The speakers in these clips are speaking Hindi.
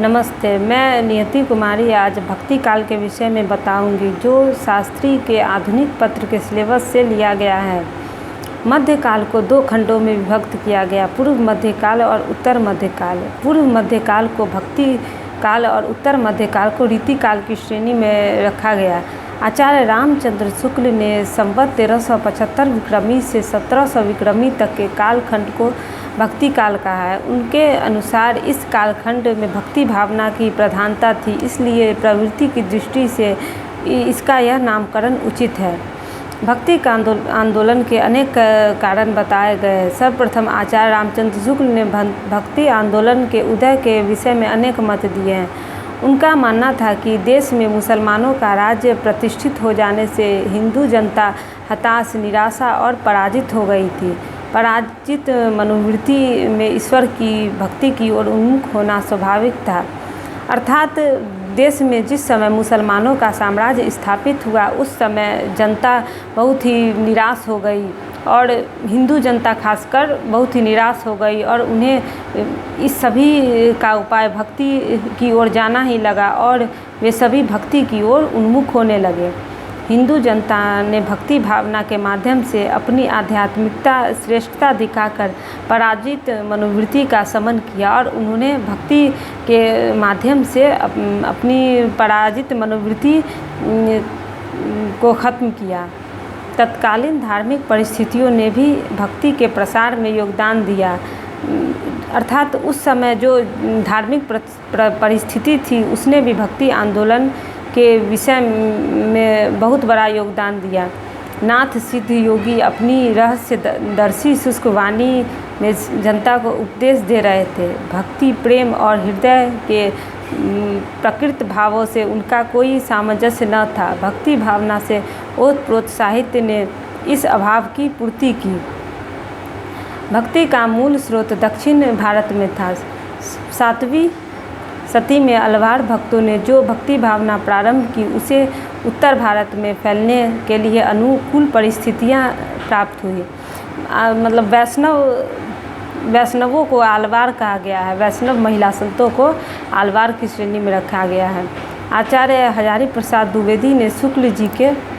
नमस्ते, मैं नियति कुमारी आज भक्ति काल के विषय में बताऊंगी, जो शास्त्री के आधुनिक पत्र के सिलेबस से लिया गया है। मध्यकाल को दो खंडों में विभक्त किया गया, पूर्व मध्यकाल और उत्तर मध्यकाल। पूर्व मध्यकाल को भक्ति काल और उत्तर मध्यकाल को रीति काल की श्रेणी में रखा गया। आचार्य रामचंद्र शुक्ल ने संवत 1375 विक्रमी से 1700 विक्रमी तक के कालखंड को भक्ति काल कहा है। उनके अनुसार इस कालखंड में भक्ति भावना की प्रधानता थी, इसलिए प्रवृत्ति की दृष्टि से इसका यह नामकरण उचित है। भक्ति का आंदोलन के अनेक कारण बताए गए। सर्वप्रथम आचार्य रामचंद्र शुक्ल ने भक्ति आंदोलन के उदय के विषय में अनेक मत दिए हैं। उनका मानना था कि देश में मुसलमानों का राज्य प्रतिष्ठित हो जाने से हिंदू जनता हताश, निराशा और पराजित हो गई थी। पराजित मनोवृत्ति में ईश्वर की भक्ति की ओर उन्मुख होना स्वाभाविक था। अर्थात देश में जिस समय मुसलमानों का साम्राज्य स्थापित हुआ, उस समय जनता बहुत ही निराश हो गई और हिंदू जनता खासकर बहुत ही निराश हो गई और उन्हें इस सभी का उपाय भक्ति की ओर जाना ही लगा और वे सभी भक्ति की ओर उन्मुख होने लगे। हिंदू जनता ने भक्ति भावना के माध्यम से अपनी आध्यात्मिकता श्रेष्ठता दिखाकर पराजित मनोवृत्ति का शमन किया और उन्होंने भक्ति के माध्यम से अपनी पराजित मनोवृत्ति को ख़त्म किया। तत्कालीन धार्मिक परिस्थितियों ने भी भक्ति के प्रसार में योगदान दिया। अर्थात उस समय जो धार्मिक परिस्थिति थी, उसने भी भक्ति आंदोलन के विषय में बहुत बड़ा योगदान दिया। नाथ सिद्ध योगी अपनी रहस्यदर्शी शुष्क वाणी में जनता को उपदेश दे रहे थे। भक्ति, प्रेम और हृदय के प्रकृत भावों से उनका कोई सामंजस्य न था। भक्ति भावना से ओतप्रोत साहित्य ने इस अभाव की पूर्ति की। भक्ति का मूल स्रोत दक्षिण भारत में था। 7वीं सदी में अलवार भक्तों ने जो भक्ति भावना प्रारंभ की, उसे उत्तर भारत में फैलने के लिए अनुकूल परिस्थितियां प्राप्त हुई। मतलब वैष्णवों को आलवार कहा गया है। वैष्णव महिला संतों को आलवार की श्रेणी में रखा गया है। आचार्य हजारी प्रसाद द्विवेदी ने शुक्ल जी के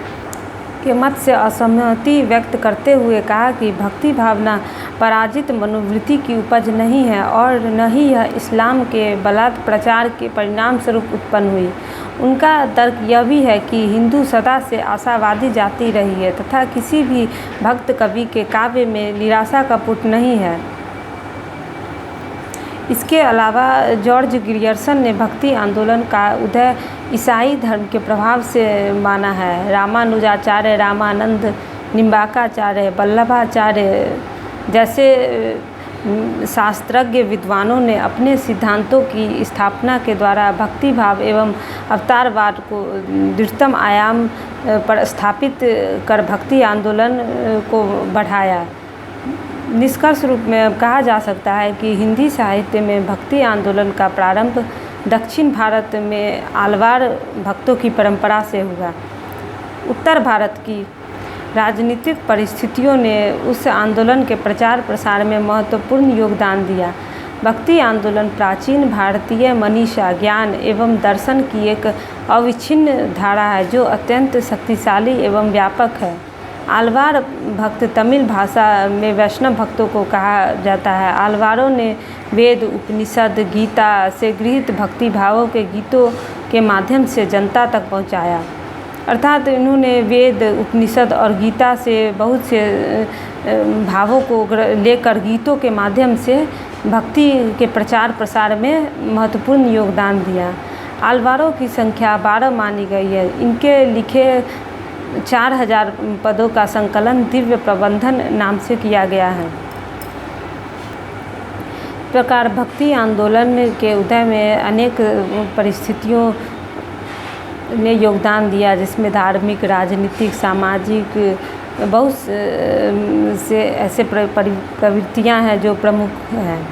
मत से असहमति व्यक्त करते हुए कहा कि भक्ति भावना पराजित मनोवृत्ति की उपज नहीं है और न ही यह इस्लाम के बलात् प्रचार के परिणाम स्वरूप उत्पन्न हुई। उनका तर्क यह भी है कि हिंदू सदा से आशावादी जाति रही है तथा किसी भी भक्त कवि के काव्य में निराशा का पुट नहीं है। इसके अलावा जॉर्ज ग्रियर्सन ने भक्ति आंदोलन का उदय ईसाई धर्म के प्रभाव से माना है। रामानुजाचार्य, रामानंद, निम्बाकाचार्य, वल्लभाचार्य जैसे शास्त्रज्ञ विद्वानों ने अपने सिद्धांतों की स्थापना के द्वारा भक्ति भाव एवं अवतारवाद को दृढ़तम आयाम पर स्थापित कर भक्ति आंदोलन को बढ़ाया। निष्कर्ष रूप में कहा जा सकता है कि हिंदी साहित्य में भक्ति आंदोलन का प्रारंभ दक्षिण भारत में आलवार भक्तों की परंपरा से हुआ। उत्तर भारत की राजनीतिक परिस्थितियों ने उस आंदोलन के प्रचार प्रसार में महत्वपूर्ण योगदान दिया। भक्ति आंदोलन प्राचीन भारतीय मनीषा, ज्ञान एवं दर्शन की एक अविच्छिन्न धारा है जो अत्यंत शक्तिशाली एवं व्यापक है। आलवार भक्त तमिल भाषा में वैष्णव भक्तों को कहा जाता है। आलवारों ने वेद, उपनिषद, गीता से गृहीत भक्ति भावों के गीतों के माध्यम से जनता तक पहुंचाया। अर्थात इन्होंने वेद, उपनिषद और गीता से बहुत से भावों को लेकर गीतों के माध्यम से भक्ति के प्रचार प्रसार में महत्वपूर्ण योगदान दिया। आलवारों की संख्या 12 मानी गई है। इनके लिखे 4000 पदों का संकलन दिव्य प्रबंधन नाम से किया गया है। इस प्रकार भक्ति आंदोलन के उदय में अनेक परिस्थितियों ने योगदान दिया, जिसमें धार्मिक, राजनीतिक, सामाजिक बहुत से ऐसे प्रवृत्तियां हैं जो प्रमुख हैं।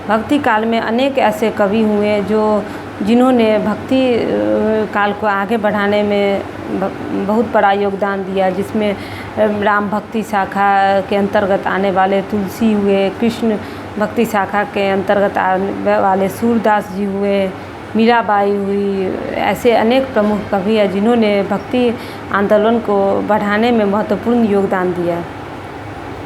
भक्ति काल में अनेक ऐसे कवि हुए जिन्होंने भक्ति काल को आगे बढ़ाने में बहुत बड़ा योगदान दिया, जिसमें राम भक्ति शाखा के अंतर्गत आने वाले तुलसी हुए, कृष्ण भक्ति शाखा के अंतर्गत आने वाले सूरदास जी हुए, मीराबाई हुई, ऐसे अनेक प्रमुख कवि हैं जिन्होंने भक्ति आंदोलन को बढ़ाने में महत्वपूर्ण योगदान दिया।